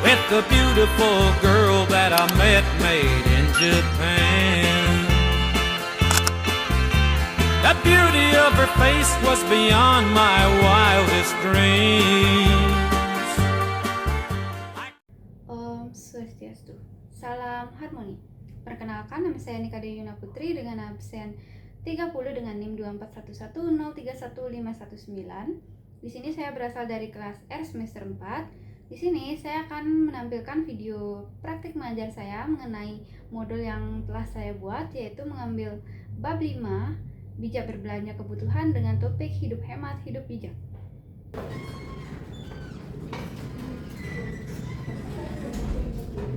with the beautiful girl that I met made in Japan. The beauty of her face was beyond my wildest dreams. Om Swastiastu. Salam harmoni. Perkenalkan, nama saya Nika Dewi Yuna Putri dengan absen 30 dengan NIM 241103159. Di sini saya berasal dari kelas R semester 4. Di sini saya akan menampilkan video praktik mengajar saya mengenai modul yang telah saya buat, yaitu mengambil bab 5 bijak berbelanja kebutuhan dengan topik hidup hemat, hidup bijak.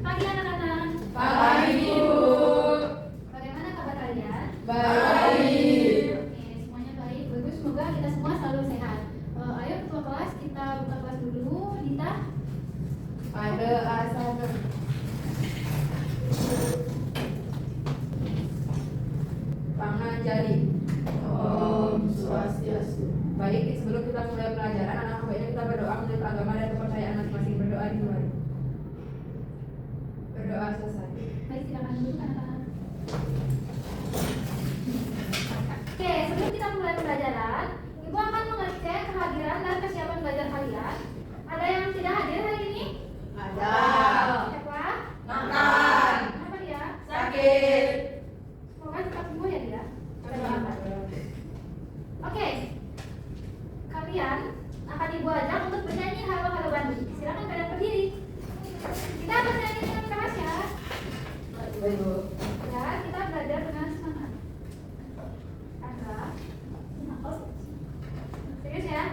Pagi anak-anak. Pagi Bu. Bagaimana kabar kalian? Baik. Oke, semuanya baik. Bagus, semoga kita semua selalu sehat. Ayo ketua kelas, kita buka kelas dulu. Dita. Pada asal Panganjali. Om Swastiastu. Baik, sebelum kita mulai pelajaran, anak baiknya kita berdoa menurut agama dan kepercayaan masing-masing. Berdoa dimulai. Berdoa selesai. Baik, silakan duduk anak-anak. Oke, sebelum kita mulai pelajaran, Ibu akan mengecek kehadiran dan kesiapan belajar kalian. Ada yang tidak hadir hari ini? Ada. Siapa? Makan. Kenapa dia? Sakit. Semoga cepat sembuh ya dia. Kita doakan. Oke, kalian akan Ibu ajak untuk bernyanyi Halo Halo Bandung. Silakan kalian berdiri. Kita bernyanyi dengan keras ya. Baik Bu. Ya, kita belajar dengan semangat. Ada. Serius ya?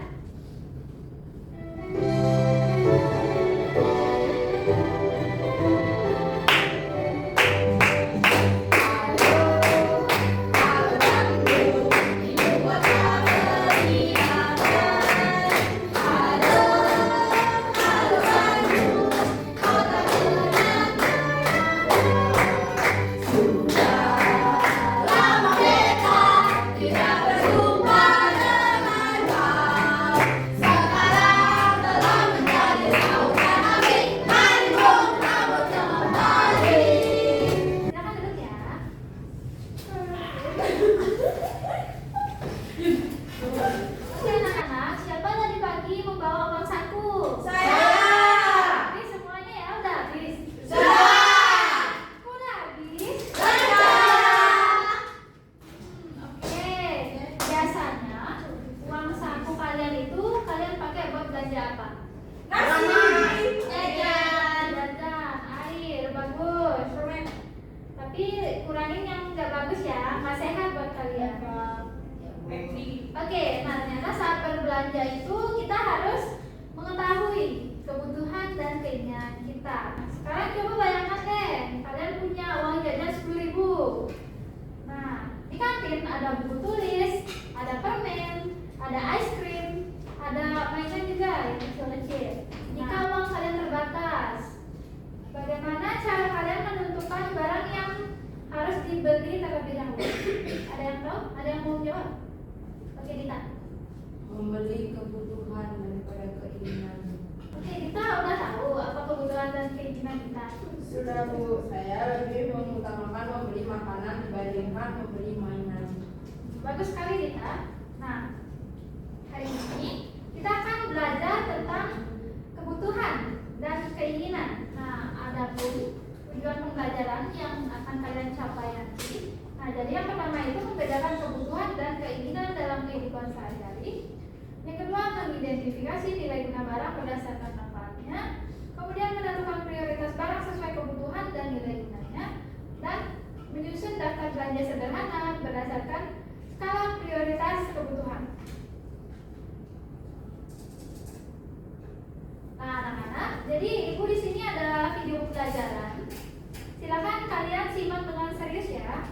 Silakan duduk ya. Oke anak-anak, siapa tadi pagi membawa uang saku? Saya. Oke, semuanya ya udah habis. Sudah. Kok udah habis? Sudah. Oke, biasanya uang saku kalian itu kalian pakai buat belanja apa? Nasi. Jajan, air, bagus. Tapi kurangin yang nggak bagus ya, nggak sehat buat kalian. Oke, nah ternyata saat berbelanja itu kita harus mengetahui kebutuhan dan keinginan kita. Sekarang coba bayangkan deh, kalian punya uang jajan 10.000. Nah, di kantin ada buku tulis, ada permen, ada es krim, ada mainan juga yang kecil-kecil. Jika uang kalian terbatas, bagaimana cara kalian menentukan barang yang harus dibeli terlebih dahulu? Ada yang tahu? Ada yang mau jawab? Oke, Dita. Membeli kebutuhan daripada keinginan. Oke, Dita udah tahu apa kebutuhan dan keinginan kita. Sudah Bu, saya lebih mengutamakan membeli makanan dibandingkan membeli mainan. Bagus sekali, Dita. Nah, hari ini kita akan belajar tentang kebutuhan dan keinginan. Nah, ada pun tujuan pembelajaran yang akan kalian capai nanti. Nah, jadi yang pertama itu membedakan kebutuhan dan keinginan dalam kehidupan sehari-hari. Yang kedua, mengidentifikasi nilai guna barang berdasarkan manfaatnya. Kemudian menentukan prioritas barang sesuai kebutuhan dan nilai gunanya. Dan menyusun daftar belanja sederhana berdasarkan skala prioritas kebutuhan. Nah, anak-anak, jadi Ibu di sini ada video pelajaran. Silakan kalian simak dengan serius ya.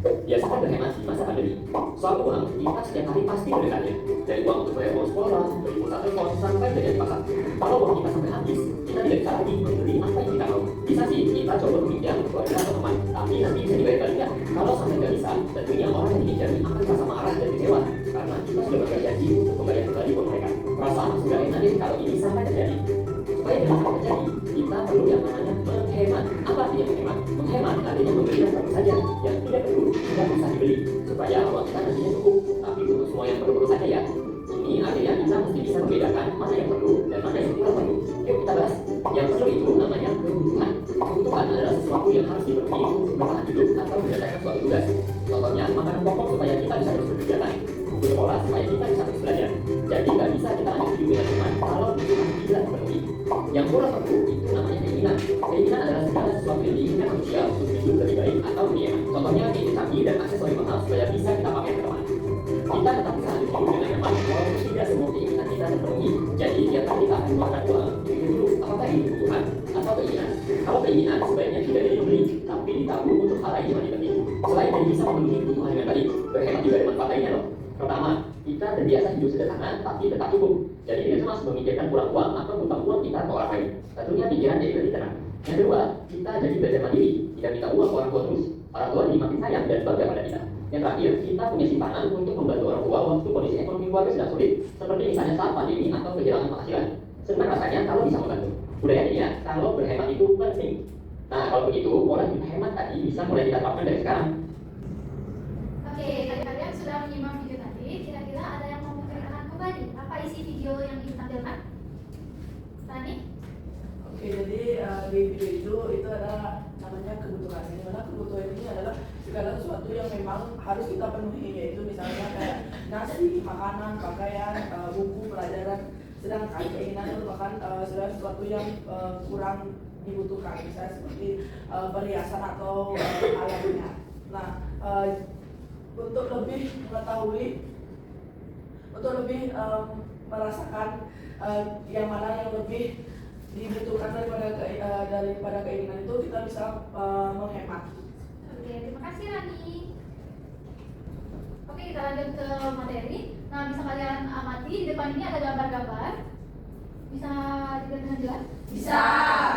Biasakan berhemat di masa pandemi. Soal uang, kita setiap hari pasti mendekatnya. Dari uang untuk bayar uang sekolah, beli pulsa telepon, sampai jajan di pasar. Kalau uang kita sampai habis, kita tidak bisa lagi membeli apa yang kita mau. Bisa sih, kita coba meminjam ke keluarga atau teman, tapi nanti bisa dibayar balik nggak? Kalau sampai nggak bisa, tentunya orang yang diminjami akan merasa marah dan kecewa. Karena kita sudah berjanji untuk membayar kembali uang mereka. Perasaan sudah kalau ini sampai terjadi. Supaya jangan sampai terjadi, kita perlu yang namanya menghemat. Apa artinya menghemat? Menghemat artinya membeli yang satu saja, yang tidak perlu tidak bisa dibeli, supaya uang kita nantinya cukup. Tapi untuk semua yang perlu saja ya. Ini artinya kita mesti bisa membedakan mana yang perlu dan mana yang tidak perlu. Yuk kita bahas. Yang perlu itu namanya kebutuhan. Kebutuhan adalah sesuatu yang harus dipenuhi untuk bertahan hidup atau menyelesaikan suatu tugas. Contohnya makanan pokok supaya kita bisa terus berkegiatan, buku sekolah supaya kita bisa terus belajar. Jadi nggak bisa kita lanjut hidup dengan teman kalau kebutuhan tidak dipenuhi. Yang kurang perlu itu namanya keinginan. Keinginan adalah segala sesuatu yang diinginkan manusia untuk hidup lebih baik atau dunia. Contohnya keinginan canggih dan aksesori mahal supaya bisa kita pakai ke teman. Kita tetap bisa lanjut hidup dengan nyaman walaupun tidak semua keinginan kita terpenuhi. Jadi biarkan kita akan mengeluarkan uang untuk dulu apakah ini kebutuhan atau keinginan. Kalau keinginan sebaiknya tidak dibeli tapi ditabung untuk hal lain yang lebih penting. Selain dari bisa memenuhi kebutuhan dengan baik, berhemat juga ada manfaat lainnya loh. Pertama, kita terbiasa hidup sederhana tapi tetap cukup. Jadi tidak cemas memikirkan kurang uang atau utang uang kita ke orang lain. Tentunya pikiran jadi lebih tenang. Yang kedua, kita jadi belajar mandiri, tidak minta uang ke orang tua terus. Orang tua jadi makin sayang dan bangga pada kita. Yang terakhir, kita punya simpanan untuk membantu orang tua waktu kondisi ekonomi keluarga sedang sulit, seperti misalnya saat pandemi atau kehilangan penghasilan. Senang rasanya kalau bisa membantu. Udah yakin ya, kalau berhemat itu penting. Nah, kalau begitu, pola hidup hemat tadi bisa mulai kita terapkan dari sekarang. Oke, kalian sudah menyimak video tadi. Kira-kira ada yang mau menceritakan kembali apa isi video yang ditampilkan? Tani? Oke, jadi di video itu ada namanya kebutuhan. Di mana kebutuhan ini adalah segala sesuatu yang memang harus kita penuhi, yaitu misalnya kayak nasi, makanan, pakaian, buku, pelajaran. Sedangkan keinginan merupakan segala sesuatu yang kurang dibutuhkan, misalnya seperti perhiasan atau hal lainnya. Nah, untuk lebih mengetahui, untuk lebih merasakan yang mana yang lebih dibutuhkan daripada keinginan itu, kita bisa menghemat. Oke, terima kasih Rani. Oke, kita lanjut ke materi. Nah, bisa kalian amati di depan ini ada gambar-gambar. Bisa dilihat dengan jelas? Bisa.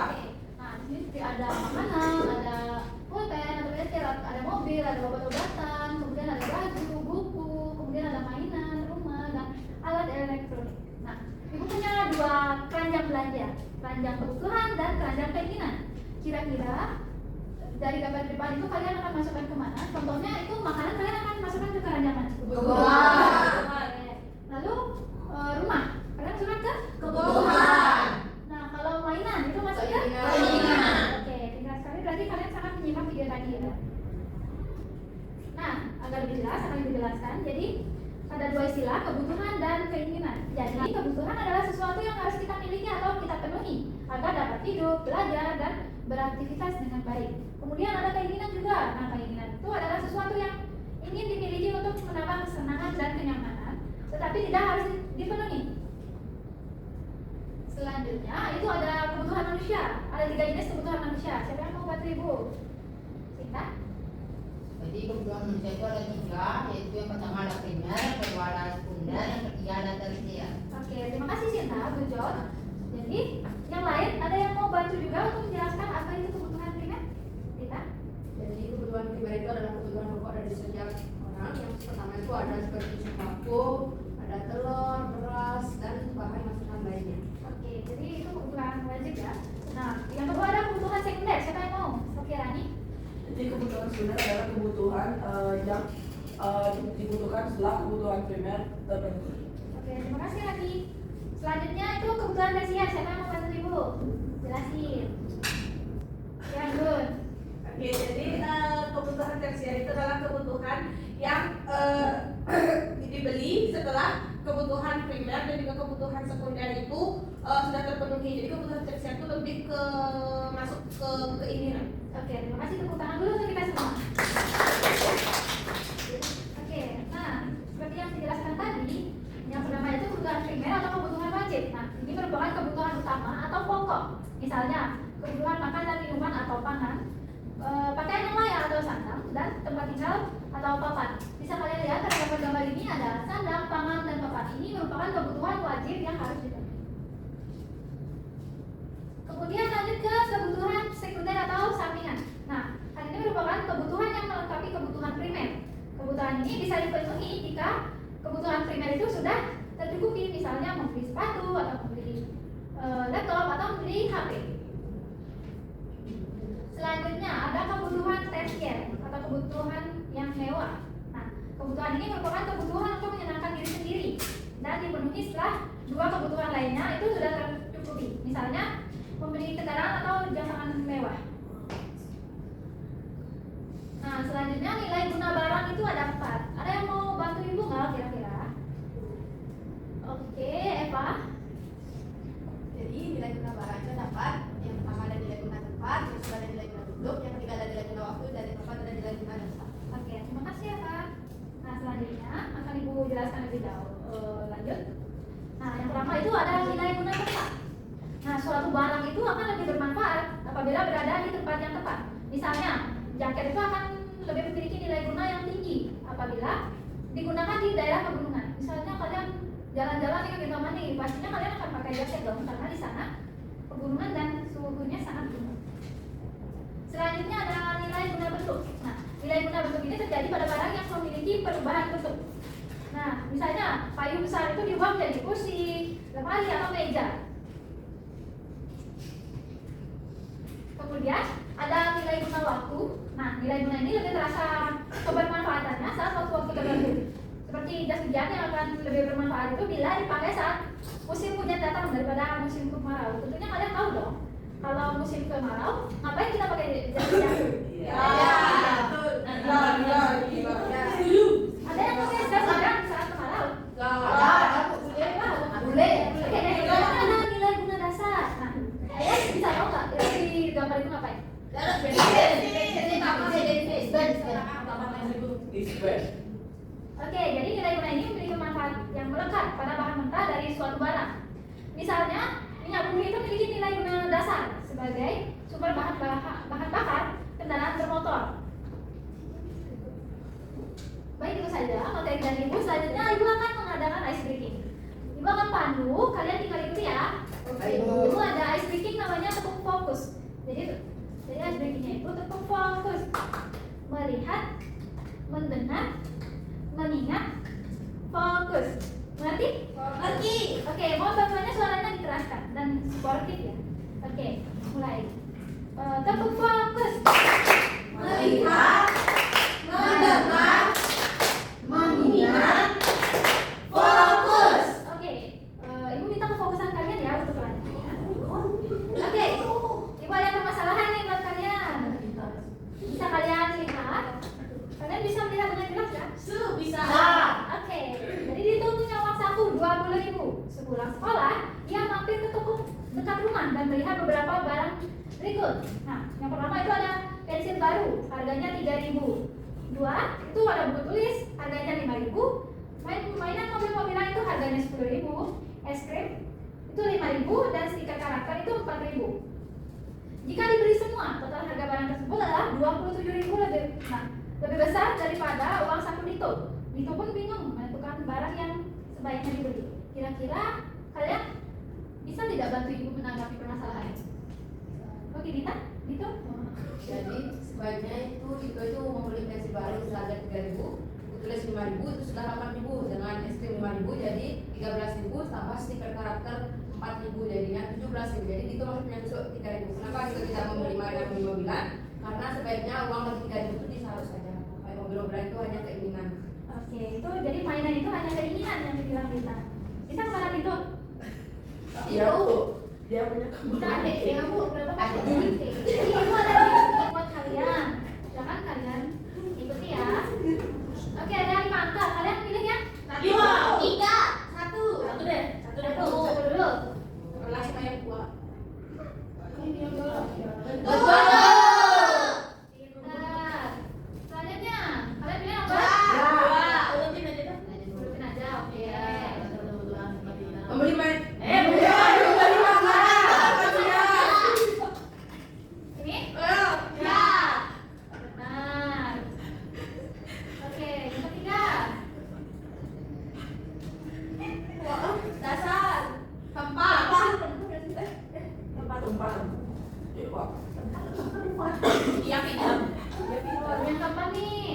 Oke. Nah, di sini ada makanan, ada pulpen, ada petir, ada mobil, ada obat-obatan, kemudian ada baju, buku, kemudian ada mainan, rumah, dan alat elektronik. Nah, ibu punya dua keranjang belanja, keranjang kebutuhan dan keranjang keinginan. Kira-kira dari gambar depan itu kalian akan masukkan kemana? Contohnya itu makanan kalian akan masukkan ke keranjang mana? Kebutuhan. Lalu rumah kalian masukkan ke Kebutuhan. Nah, kalau mainan itu masuk ke Keinginan. Oke, tinggal sekali berarti kalian sangat menyimak video tadi ya. Nah, agar lebih jelas akan dijelaskan. Jadi ada dua istilah, kebutuhan dan keinginan. Jadi kebutuhan adalah sesuatu yang harus kita miliki atau kita penuhi agar dapat hidup, belajar, dan beraktivitas dengan baik. Kemudian ada keinginan juga. Nah, keinginan itu adalah sesuatu yang ingin dimiliki untuk menambah kesenangan dan kenyamanan, tetapi tidak harus dipenuhi. Selanjutnya itu ada kebutuhan manusia. Ada 3 jenis kebutuhan manusia. Siapa yang mau bantu ibu? Sinta? Jadi kebutuhan manusia itu ada 3, yaitu yang pertama ada primer, yang kedua ada sekunder, yang ketiga ada tersier. Oke, terima kasih Sinta, good job. Jadi yang lain ada yang mau bantu juga untuk menjelaskan apa itu kebutuhan primer? Sinta? Jadi kebutuhan primer itu adalah kebutuhan pokok dari setiap orang. Yang pertama itu ada seperti sembako, ada telur, beras, dan bahan makanan lainnya. Oke, jadi itu kebutuhan wajib ya. Nah, yang kedua ada kebutuhan sekunder. Siapa yang mau? Oke, Rani? Jadi kebutuhan sekunder adalah kebutuhan yang dibutuhkan setelah kebutuhan primer terpenuhi. Oke, terima kasih Rani. Selanjutnya itu kebutuhan tersier. Siapa yang mau bantu ibu? Jelasin. Ya, Gun. Oke, jadi kebutuhan tersier itu adalah kebutuhan yang dibeli setelah kebutuhan primer dan juga kebutuhan sekunder itu sudah terpenuhi. Jadi kebutuhan tersier itu lebih ke masuk ke keinginan. Oke, terima kasih. Tepuk tangan dulu untuk kita semua. Oke, nah seperti yang dijelaskan tadi, yang pertama itu kebutuhan primer atau kebutuhan wajib. Nah, ini merupakan kebutuhan utama atau pokok. Misalnya, kebutuhan makan dan minuman atau pangan, pakaian yang layak atau sandang, dan tempat tinggal atau papan. Bisa kalian lihat pada gambar ini ada sandang, pangan, dan papan. Ini merupakan kebutuhan wajib yang harus dipenuhi. Kemudian lanjut ke kebutuhan sekunder atau sampingan. Nah, hal ini merupakan kebutuhan yang melengkapi kebutuhan primer. Kebutuhan ini bisa dipenuhi jika kebutuhan primer itu sudah tercukupi, misalnya membeli sepatu atau membeli HP. Selanjutnya ada kebutuhan tersier atau kebutuhan yang mewah. Nah, kebutuhan ini merupakan kebutuhan untuk menyenangkan diri sendiri dan dipenuhi setelah dua kebutuhan lainnya itu sudah tercukupi. Misalnya membeli kendaraan atau jam tangan mewah. Nah, selanjutnya nilai guna barang itu ada 4. Ada yang mau bantu ibu nggak kira-kira? Oke, Eva. Jadi nilai guna barang itu dapat yang pertama ada nilai guna tempat, yang kedua ada nilai guna duduk, yang ketiga ada nilai guna waktu, dan yang keempat ada nilai guna data. Oke, terima kasih ya Kak. Nah, selanjutnya akan ibu jelaskan lebih jauh. Lanjut. Nah, yang pertama itu ada nilai guna tempat. Nah, suatu barang itu akan lebih bermanfaat apabila berada di tempat yang tepat. Misalnya, jaket itu akan lebih memiliki nilai guna yang tinggi apabila digunakan di daerah pegunungan. Misalnya kalian jalan-jalan nih ke Gintamani, pastinya kalian akan pakai jaket dong karena di sana pegunungan dan suhunya sangat tinggi. Selanjutnya ada nilai guna bentuk. Nah, nilai guna bentuk ini terjadi pada barang yang memiliki perubahan bentuk. Nah, misalnya payung besar itu diubah menjadi kursi, lemari atau meja. Kemudian ada nilai guna waktu. Nah, nilai guna ini lebih terasa kebermanfaatannya saat waktu-waktu tertentu. Seperti jas hujan yang akan lebih bermanfaat itu bila dipakai saat musim hujan datang daripada musim kemarau. Tentunya kalian tahu dong, kalau musim kemarau, ngapain kita pakai jas hujan? Ada yang pakai jas hujan saat kemarau? Boleh. Oke, ada nilai guna dasar. Nah, kalian bisa tahu nggak di gambar itu ngapain? Oke, jadi nilai guna ini memiliki manfaat yang melekat pada bahan mentah dari suatu barang. Misalnya, minyak bumi itu memiliki nilai guna dasar sebagai sumber bahan bakar kendaraan bermotor. Baik, itu saja materi dari ibu. Selanjutnya ibu akan mengadakan ice breaking. Ibu akan pandu, kalian tinggal ikuti ya. Ibu ada ice breaking namanya tepuk fokus. Jadi ice breakingnya itu tepuk fokus, melihat, mendengar, mengingat, fokus. Mengerti? Mengerti. Oke, mohon bantuannya suaranya dikeraskan dan sportif ya. Oke, mulai. Tepuk fokus. Melihat, mendengar, mengingat, fokus. Oke, ibu minta kefokusan kalian ya untuk selanjutnya. Oke, ibu ada permasalahan nih buat kalian. Bisa kalian lihat? Kalian bisa melihat dengan jelas ya? Bisa. Oke, jadi dihitungnya uang saku 20.000. Sepulang sekolah, dia mampir ke toko dekat rumah dan melihat beberapa barang berikut. Nah, yang pertama itu ada pensil baru, harganya 3.000. Dua, itu ada buku tulis, harganya 5.000. Mainan mobil-mobilan itu harganya 10.000. Es krim itu 5.000 dan stiker karakter itu 4.000. Jika dibeli semua, total harga barang tersebut adalah 27.000 lebih besar daripada uang saku Dito. Dito pun bingung menentukan barang yang sebaiknya dibeli. Kira-kira kalian bisa tidak bantu ibu menanggapi permasalahan? Oke, Dita? Dito? Jadi sebaiknya itu membeli pensil baru seharga 3.000, tulis 5.000 itu sudah 8.000, dengan es krim 5.000 jadi 13.000 tambah stiker karakter 4.000 jadinya 17.000. Jadi itu maksudnya besok 3.000. Kenapa kita tidak membeli mainan mobil-mobilan? Karena sebaiknya uang lebih 3.000 itu disalur saja. Kayak mobil-mobilan itu hanya keinginan. Oke, itu jadi mainan itu hanya keinginan yang dibilang Dita. Bisa kemana Dito? Iya tuh, dia punya Kita adek, ya kamu berapa kali? Adek. Ibu ada di buat kalian. Silakan kalian ikuti ya. Oke, ada 5 angka. Kalian pilih ya? 3. 1 deh. Satu dulu. Relasi kayak gua. Betul. Pintar. Selanjutnya, kalian pilih apa? Urutin aja, oke. Membeli main. Ini? Ya. Benar. Oke, yang ketiga. Dasar. Tempat. tempat. Ya, Pak. Iya, pinjam. Yang keempat nih.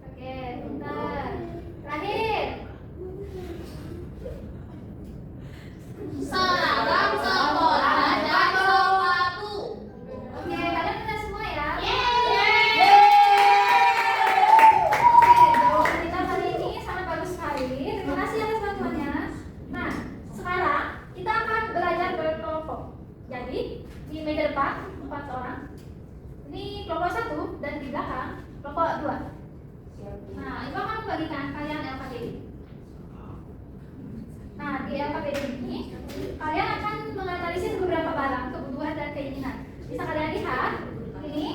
Oke, bentar. Terakhir. Nah, di LKPD ini kalian akan menganalisis beberapa barang, kebutuhan dan keinginan. Bisa kalian lihat, ini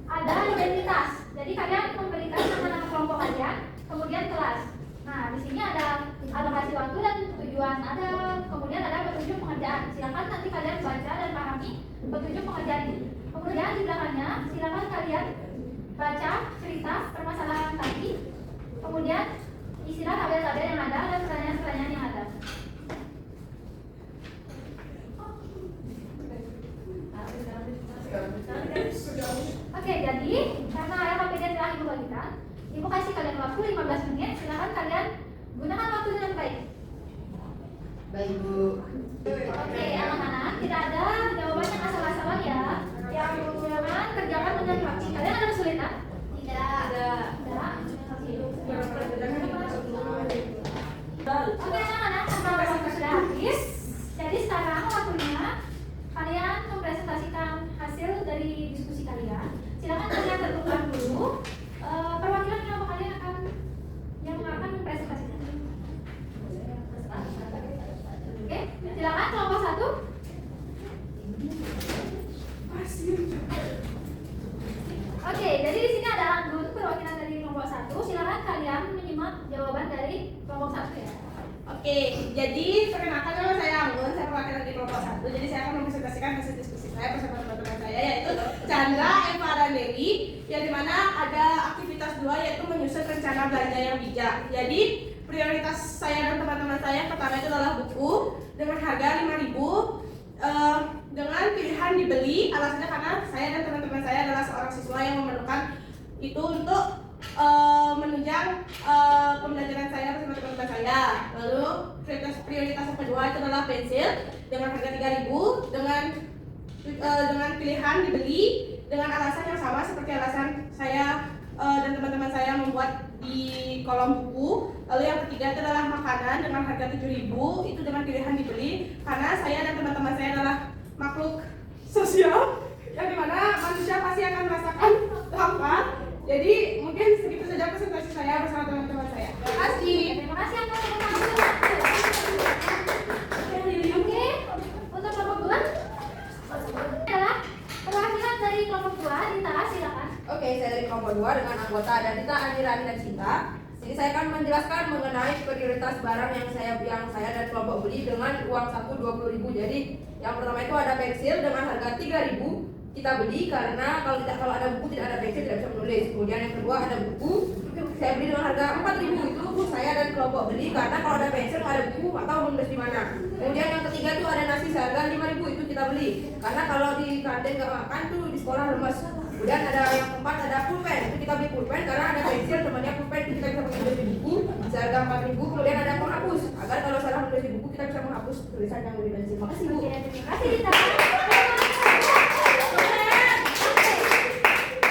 ada identitas. Jadi kalian memberikan nama-nama kelompok kalian, kemudian kelas. Nah, di sini ada alokasi waktu dan tujuan, kemudian ada petunjuk pengerjaan. Silakan nanti kalian baca dan pahami petunjuk pengerjaan ini. Kemudian di belakangnya, silakan kalian baca cerita permasalahan tadi. Kemudian isilah tabel-tabel yang ada dan pertanyaan-pertanyaan yang ada. Oke, jadi karena LKPD telah Ibu bagikan, Ibu kasih kalian waktu 15 menit. Silakan kalian gunakan waktu dengan baik. Baik, Bu. Oke, anak-anak, tidak ada jawaban yang asal-asalan ya. Yang gunakan kerjakan dengan praktik. Kalian ada kesulitan? Tidak. Tidak. Oke, anak-anak, karena waktu sudah habis, jadi sekarang waktunya kalian mempresentasikan hasil dari diskusi kalian. Silakan kalian tentukan dulu perwakilan kelompok kalian yang akan mempresentasikan. Oke, silakan kelompok 1. Oke, jadi di sini ada Anggun, perwakilan dari kelompok 1. Silakan kalian menyimak jawaban dari kelompok 1 ya. Oke, jadi perkenalkan nama saya Anggun, saya perwakilan di kelompok 1. Jadi saya akan mempresentasikan hasil diskusi saya bersama teman-teman saya, yaitu Chandra, Eva, dan Dewi, yang dimana ada aktivitas 2 yaitu menyusun rencana belanja yang bijak. Jadi prioritas saya dan teman-teman saya pertama itu adalah buku dengan harga 5.000 dengan pilihan dibeli. Alasannya karena saya dan teman-teman saya adalah seorang siswa yang memerlukan itu untuk menunjang pembelajaran saya bersama teman-teman saya. Lalu prioritas yang kedua itu adalah pensil dengan harga 3.000 dengan pilihan dibeli dengan alasan yang sama seperti alasan saya dan teman-teman saya membuat di kolom buku. Lalu yang ketiga itu adalah makanan dengan harga 7.000 itu dengan pilihan dibeli karena saya dan teman-teman saya adalah makhluk sosial yang dimana manusia pasti akan merasakan lapar. Jadi mungkin segitu saja presentasi saya bersama teman-teman saya. Terima kasih. Terima kasih atas Oke, untuk kelompok 2 adalah perwakilan dari kelompok 2. Dita, silakan. Oke, saya dari kelompok 2 dengan anggota Dita, Andi, Rani, dan Cinta. Jadi saya akan menjelaskan mengenai prioritas barang yang saya dan kelompok beli dengan uang saku 20.000. Jadi yang pertama itu ada pensil dengan harga 3.000 kita beli karena kalau ada buku tidak ada pensil tidak bisa menulis. Kemudian yang kedua ada buku, saya beli dengan harga 4.000 itu saya dan kelompok beli karena kalau ada pensil ada buku nggak tahu menulis di mana. Kemudian yang ketiga itu ada nasi seharga 5.000 itu kita beli karena kalau di kantin nggak makan tuh di sekolah lemes. Kemudian ada yang keempat ada pulpen, itu kita beli pulpen karena ada pensil temannya pulpen itu kita bisa menulis di buku seharga 4.000. Kemudian ada penghapus agar kalau salah menulis di buku kita bisa menghapus tulisan yang lebih pensil. Makasih Bu. Oke, terima kasih Dita.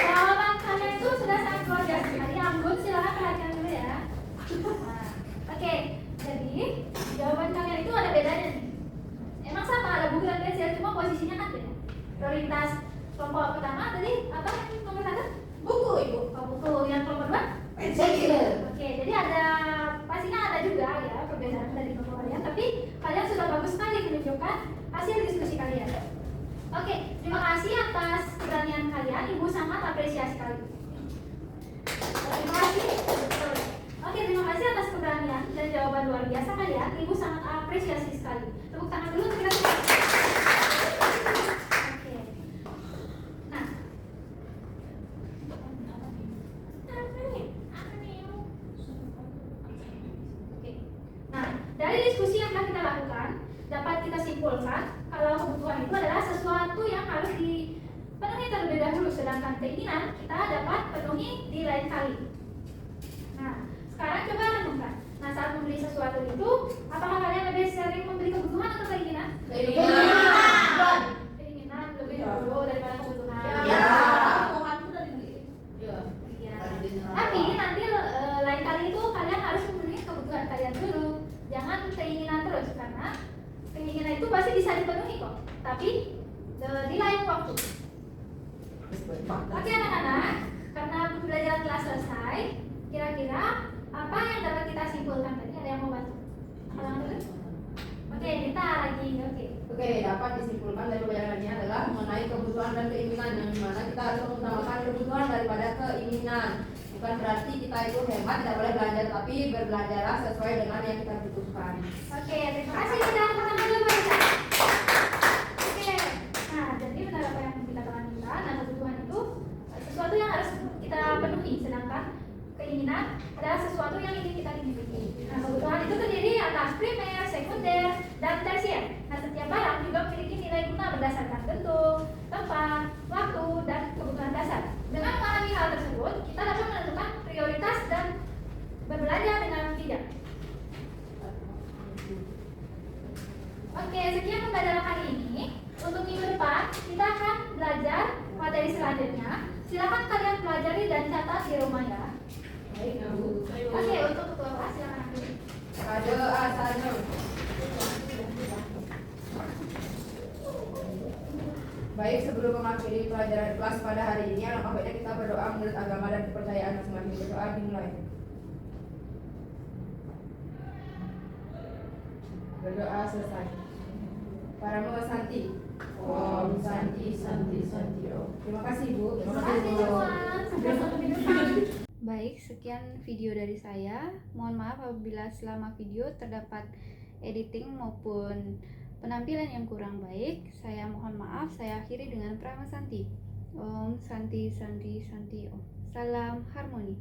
Jawaban kalian itu sudah sangat luar biasa. Tadi Anggun, silakan perhatikan dulu ya. Nah, oke, jadi jawaban kalian itu ada bedanya nih. Emang sama, ada buku dan pensil, cuma posisinya kan beda. Prioritas kelompok pertama tadi apa nomor 1? Buku Ibu. Oh, buku. Yang kelompok 2? Pensil. Oke, jadi pastinya ada juga ya perbedaan dari kelompok kalian. Tapi kalian sudah bagus sekali menunjukkan hasil diskusi kalian. Oke, terima kasih atas keberanian kalian. Ibu sangat apresiasi kalian. Terima kasih. Oke, terima kasih atas keberanian dan jawaban luar biasa kalian. Ibu sangat apresiasi sekali. Tepuk tangan dulu untuk kita semua. Oke. Nah. Oke. Nah, dari diskusi yang telah kita lakukan, dapat kita simpulkan kalau kebutuhan itu adalah sesuatu yang harus dipenuhi terlebih dahulu, sedangkan keinginan kita dapat penuhi di lain kali. Nah, sekarang coba renungkan. Nah, saat membeli sesuatu itu, apakah kalian lebih sering membeli kebutuhan atau keinginan? Keinginan. Keinginan lebih dulu daripada kebutuhan. Ya. Tuhan sudah dibeli. Ya. Tapi nanti lain kali itu kalian harus memenuhi kebutuhan kalian dulu. Jangan keinginan terus, karena keinginan itu pasti bisa dipenuhi kok. Tapi di lain waktu. Oke anak-anak, karena pembelajaran telah selesai, kira-kira apa yang dapat kita simpulkan dapat disimpulkan dari bayangannya adalah mengenai kebutuhan dan keinginan, yang dimana kita harus mengutamakan kebutuhan daripada keinginan. Bukan berarti kita itu hemat tidak boleh belanja, tapi berbelanja sesuai dengan yang kita butuhkan. Oke, terima kasih. Kita angkat tangan dulu Mbak. Oke, nah jadi benar apa yang dikatakan kita. Nah kebutuhan itu sesuatu yang harus kita penuhi, sedangkan keinginan adalah sesuatu yang ingin kita miliki. Nah kebutuhan itu terdiri atas primer, sekunder, dan tersier. Nah setiap barang juga memiliki nilai guna berdasarkan bentuk, tempat, waktu, dan kebutuhan dasar. Dengan memahami hal tersebut, kita dapat menentukan prioritas dan berbelanja dengan bijak. Oke, sekian pembelajaran hari ini. Untuk minggu depan, kita akan belajar materi selanjutnya. Silakan kalian pelajari dan catat di rumah ya. Baik, Bu. Oke, untuk ketua kelas silakan ambil. Pada asalnya. Baik, sebelum mengakhiri pelajaran kelas pada hari ini, alangkah baiknya kita berdoa menurut agama dan kepercayaan masing-masing. Berdoa dimulai. Berdoa selesai. Paramo Santi. Om Santi Santi Santi Om. Terima kasih Bu. Terima kasih semua. Sampai ketemu minggu depan. Baik, sekian video dari saya. Mohon maaf apabila selama video terdapat editing maupun penampilan yang kurang baik. Saya mohon maaf. Saya akhiri dengan Prama Santi. Om Santi Santi Santi Om. Salam harmoni.